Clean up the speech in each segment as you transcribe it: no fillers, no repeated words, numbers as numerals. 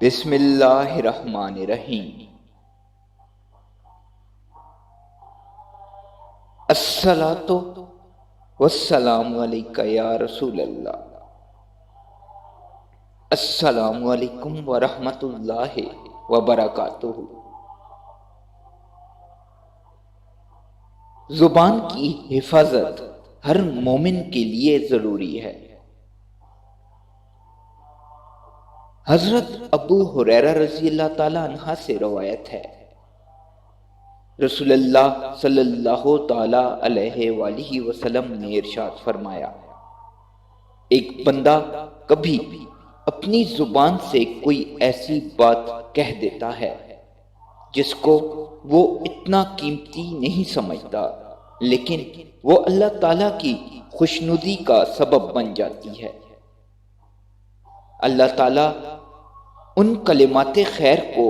بسم اللہ الرحمن الرحیم۔ الصلاۃ والسلام علیک یا رسول اللہ۔ السلام علیکم ورحمۃ اللہ وبرکاتہ۔ زبان کی حفاظت ہر مومن کے لیے ضروری ہے۔ حضرت ابو ہریرہ رضی اللہ تعالیٰ عنہ سے روایت ہے، رسول اللہ صلی اللہ تعالیٰ علیہ وآلہ وسلم نے ارشاد فرمایا، ایک بندہ کبھی اپنی زبان سے کوئی ایسی بات کہہ دیتا ہے جس کو وہ اتنا قیمتی نہیں سمجھتا، لیکن وہ اللہ تعالیٰ کی خوشنودی کا سبب بن جاتی ہے۔ اللہ تعالیٰ ان کلمات خیر کو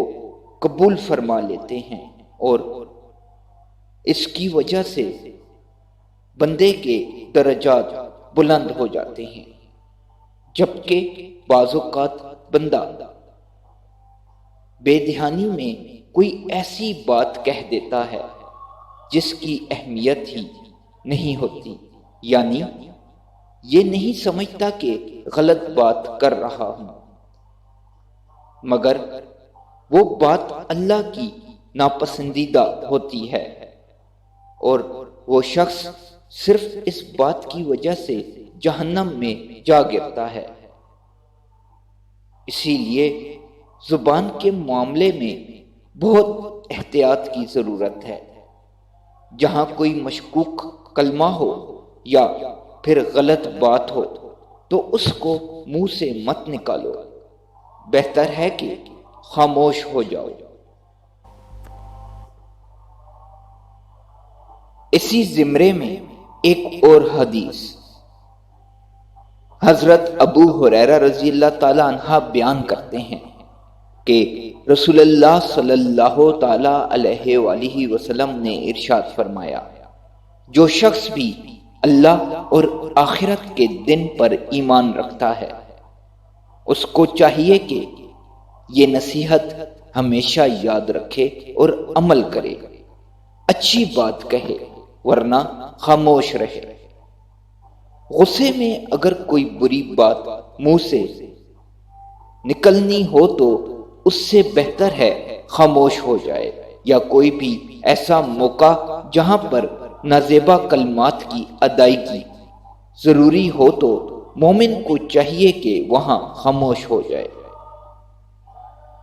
قبول فرما لیتے ہیں اور اس کی وجہ سے بندے کے درجات بلند ہو جاتے ہیں، جبکہ بعض اوقات بندہ بے دھیانی میں کوئی ایسی بات کہہ دیتا ہے جس کی اہمیت ہی نہیں ہوتی، یعنی یہ نہیں سمجھتا کہ غلط بات کر رہا ہوں، مگر وہ بات اللہ کی ناپسندیدہ ہوتی ہے اور وہ شخص صرف اس بات کی وجہ سے جہنم میں جا گرتا ہے۔ اسی لیے زبان کے معاملے میں بہت احتیاط کی ضرورت ہے۔ جہاں کوئی مشکوک کلمہ ہو یا پھر غلط بات ہو تو اس کو منہ سے مت نکالو، بہتر ہے کہ خاموش ہو جاؤ۔ اسی زمرے میں ایک اور حدیث، حضرت ابو ہریرہ رضی اللہ تعالیٰ عنہ بیان کرتے ہیں کہ رسول اللہ صلی اللہ تعالیٰ علیہ وآلہ وسلم نے ارشاد فرمایا، جو شخص بھی اللہ اور آخرت کے دن پر ایمان رکھتا ہے اس کو چاہیے کہ یہ نصیحت ہمیشہ یاد رکھے اور عمل کرے، اچھی بات کہے ورنہ خاموش رہے۔ غصے میں اگر کوئی بری بات منہ سے نکلنی ہو تو اس سے بہتر ہے خاموش ہو جائے، یا کوئی بھی ایسا موقع جہاں پر نازیبا کلمات کی ادائیگی ضروری ہو تو مومن کو چاہیے کہ وہاں خاموش ہو جائے۔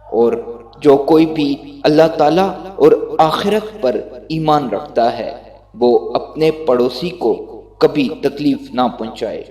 اور جو کوئی بھی اللہ تعالیٰ اور آخرت پر ایمان رکھتا ہے وہ اپنے پڑوسی کو کبھی تکلیف نہ پہنچائے۔